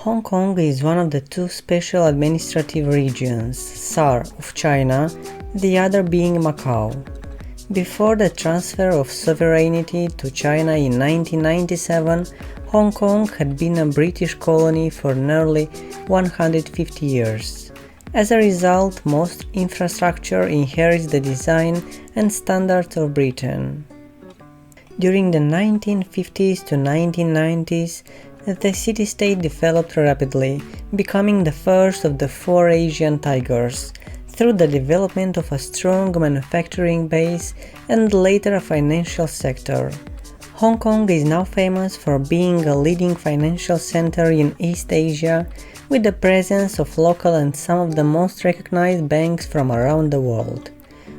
Hong Kong is one of the two special administrative regions, SAR of China, the other being Macau. Before the transfer of sovereignty to China in 1997, Hong Kong had been a British colony for nearly 150 years. As a result, most infrastructure inherits the design and standards of Britain. During the 1950s to 1990s, the city-state developed rapidly, becoming the first of the four Asian tigers, through the development of a strong manufacturing base and later a financial sector. Hong Kong is now famous for being a leading financial center in East Asia, with the presence of local and some of the most recognized banks from around the world.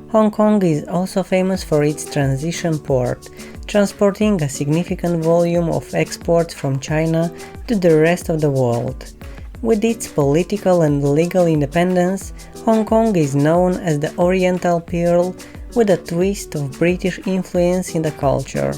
Hong Kong is also famous for its transition port, transporting a significant volume of exports from China to the rest of the world. With its political and legal independence, Hong Kong is known as the Oriental Pearl, with a twist of British influence in the culture.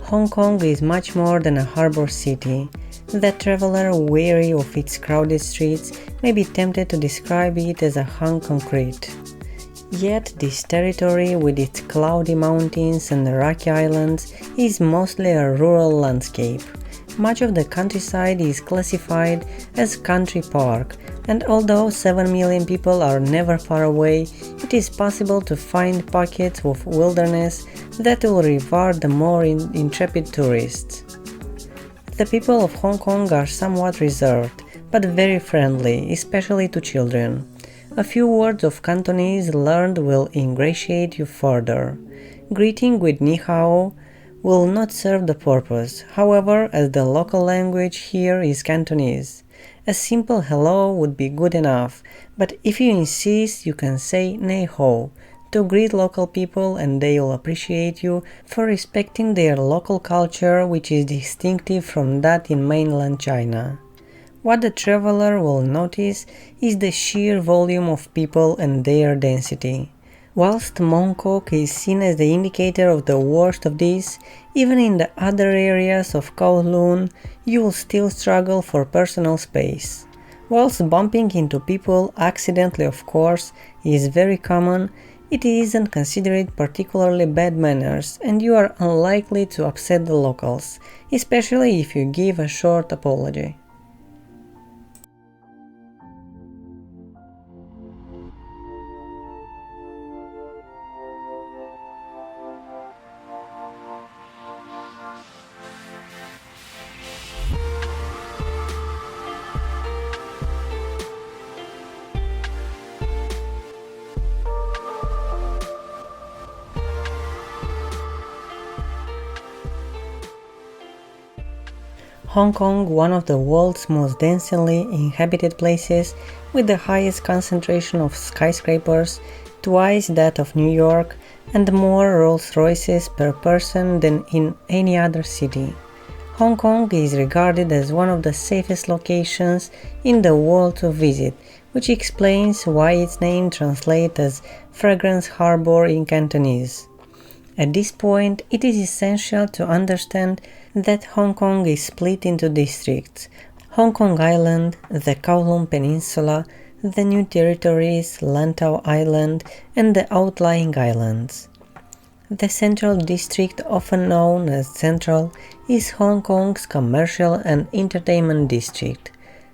Hong Kong is much more than a harbor city. The traveler weary of its crowded streets may be tempted to describe it as a hung concrete. Yet this territory, with its cloudy mountains and rocky islands, is mostly a rural landscape. Much of the countryside is classified as country park, and although 7 million people are never far away, it is possible to find pockets of wilderness that will reward the more intrepid tourists. The people of Hong Kong are somewhat reserved, but very friendly, especially to children. A few words of Cantonese learned will ingratiate you further. Greeting with ni hao will not serve the purpose, however, as the local language here is Cantonese. A simple hello would be good enough, but if you insist, you can say nei ho to greet local people, and they will appreciate you for respecting their local culture, which is distinctive from that in mainland China. What the traveler will notice is the sheer volume of people and their density. Whilst Mongkok is seen as the indicator of the worst of this, even in the other areas of Kowloon, you will still struggle for personal space. Whilst bumping into people accidentally, of course, is very common, it isn't considered particularly bad manners, and you are unlikely to upset the locals, especially if you give a short apology. Hong Kong, one of the world's most densely inhabited places, with the highest concentration of skyscrapers, twice that of New York, and more Rolls-Royces per person than in any other city. Hong Kong is regarded as one of the safest locations in the world to visit, which explains why its name translates as Fragrance Harbor in Cantonese. At this point, it is essential to understand that Hong Kong is split into districts: Hong Kong Island, the Kowloon Peninsula, the New Territories, Lantau Island, and the outlying islands. The Central District, often known as Central, is Hong Kong's commercial and entertainment district.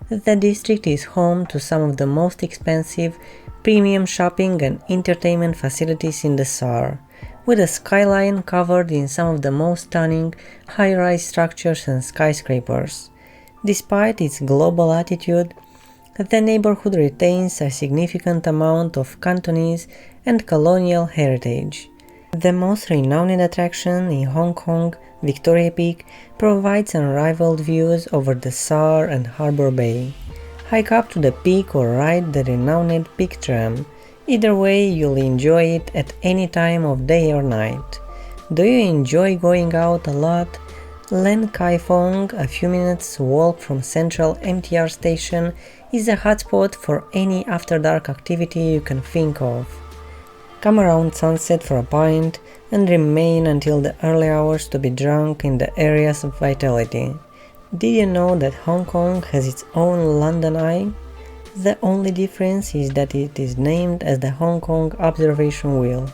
The district is home to some of the most expensive premium shopping and entertainment facilities in the SAR, with a skyline covered in some of the most stunning high-rise structures and skyscrapers. Despite its global attitude, the neighborhood retains a significant amount of Cantonese and colonial heritage. The most renowned attraction in Hong Kong, Victoria Peak, provides unrivaled views over the SAR and Harbour Bay. hike up to the peak or ride the renowned peak tram. Either way, you'll enjoy it at any time of day or night. Do you enjoy going out a lot? Len Kai Fong, a few minutes walk from Central MTR station, is a hotspot for any after-dark activity you can think of. Come around sunset for a pint and remain until the early hours to be drunk in the areas of vitality. Did you know that Hong Kong has its own London Eye? The only difference is that it is named as the Hong Kong Observation Wheel.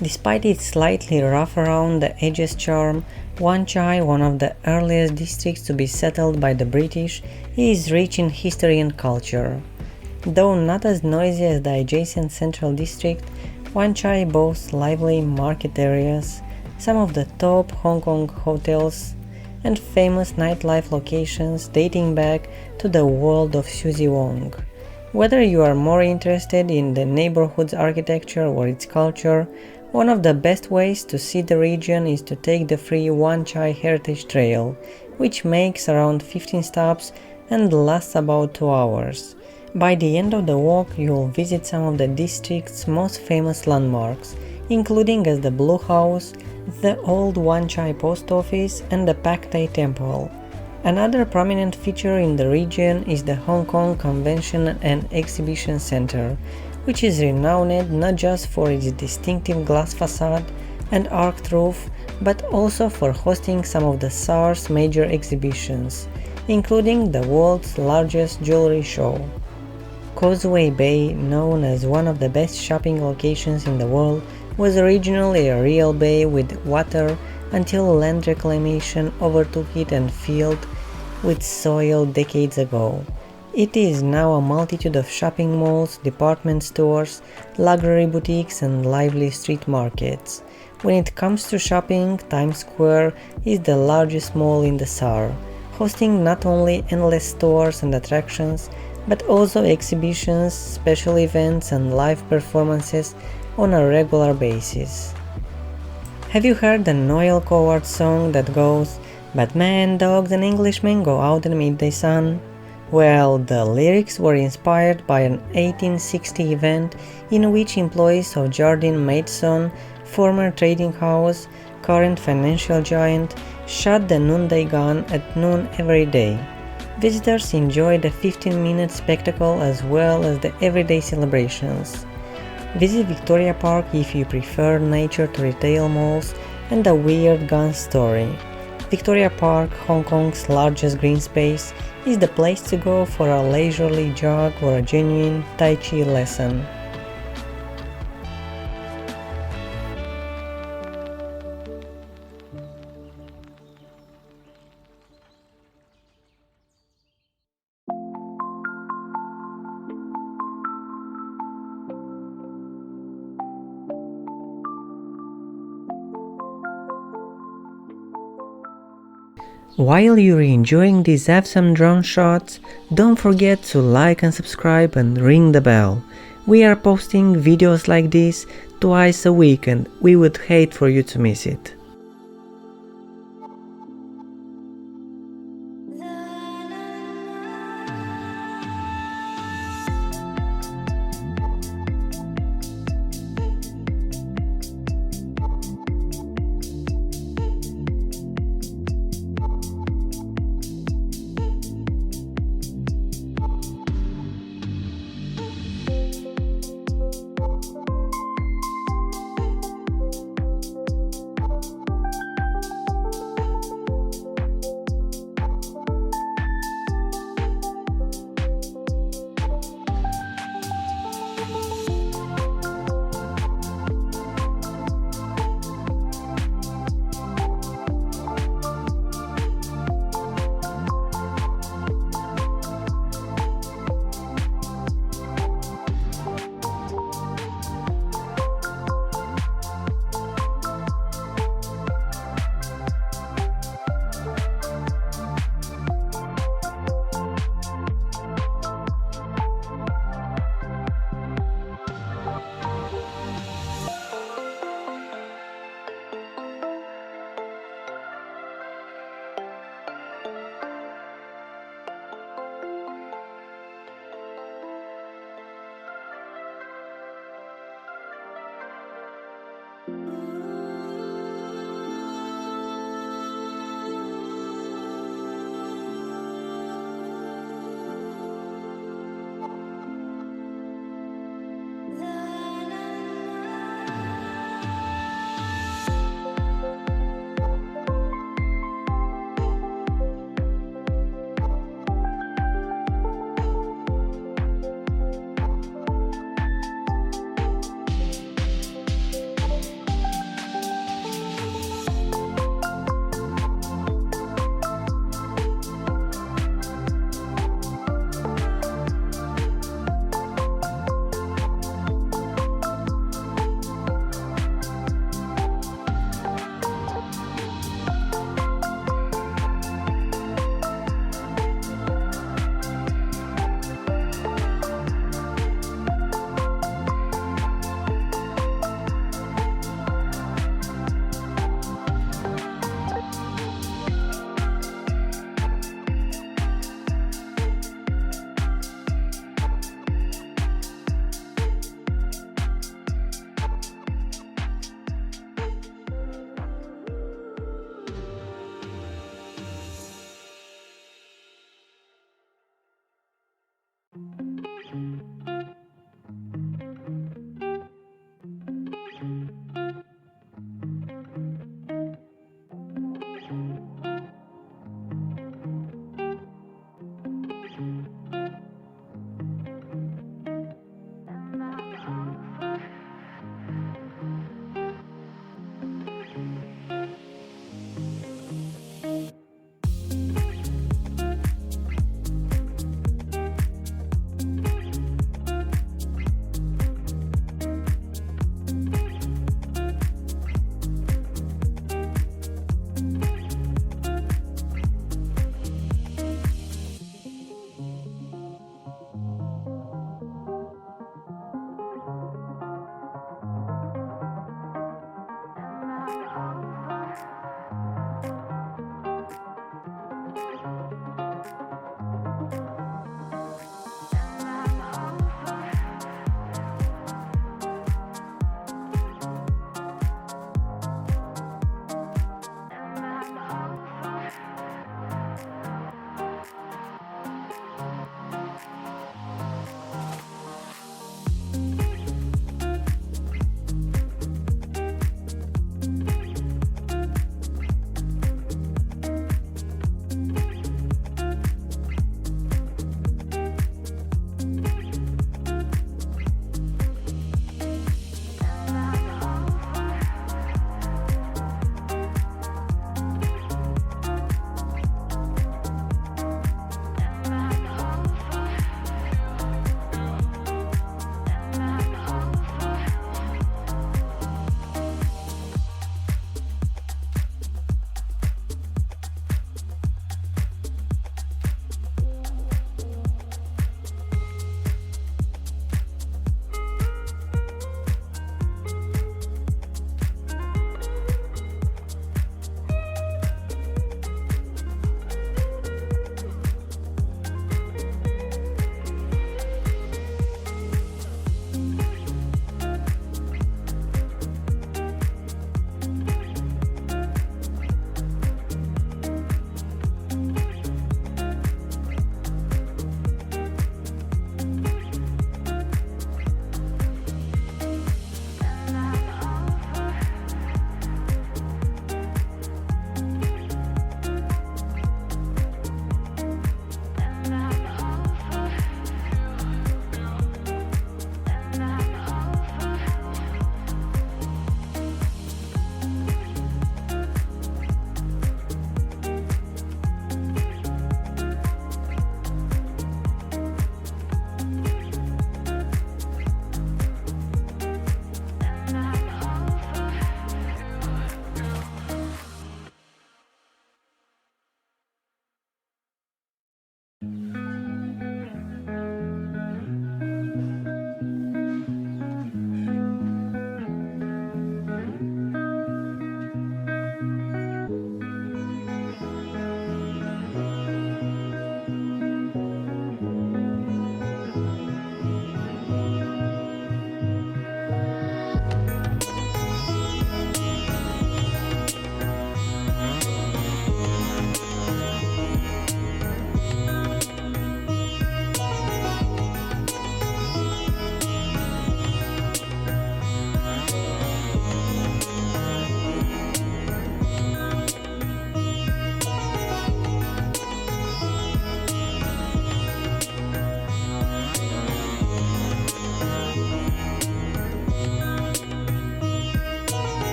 Despite its slightly rough around the edges charm, Wan Chai, one of the earliest districts to be settled by the British, is rich in history and culture. Though not as noisy as the adjacent Central District, Wan Chai boasts lively market areas, some of the top Hong Kong hotels, and famous nightlife locations dating back to the world of Suzy Wong. Whether you are more interested in the neighborhood's architecture or its culture, one of the best ways to see the region is to take the free Wan Chai Heritage Trail, which makes around 15 stops and lasts about 2 hours. By the end of the walk, you'll visit some of the district's most famous landmarks, including as the Blue House, the old Wan Chai Post Office, and the Pak Tai Temple. Another prominent feature in the region is the Hong Kong Convention and Exhibition Center, which is renowned not just for its distinctive glass facade and arched roof, but also for hosting some of the SAR's major exhibitions, including the world's largest jewelry show. Causeway Bay, known as one of the best shopping locations in the world, was originally a real bay with water until land reclamation overtook it and filled with soil decades ago. It is now a multitude of shopping malls, department stores, luxury boutiques, and lively street markets. When it comes to shopping, Times Square is the largest mall in the SAR, hosting not only endless stores and attractions, but also exhibitions, special events, and live performances on a regular basis. Have you heard the Noel Coward song that goes, "Batman, dogs, and Englishmen go out in the midday sun"? Well, the lyrics were inspired by an 1860 event in which employees of Jardine Matheson, former trading house, current financial giant, shot the noonday gun at noon every day. Visitors enjoy the 15-minute spectacle as well as the everyday celebrations. Visit Victoria Park if you prefer nature to retail malls and a weird gun story. Victoria Park, Hong Kong's largest green space, is the place to go for a leisurely jog or a genuine Tai Chi lesson. While you're enjoying these awesome drone shots, don't forget to like and subscribe and ring the bell. We are posting videos like this twice a week and we would hate for you to miss it.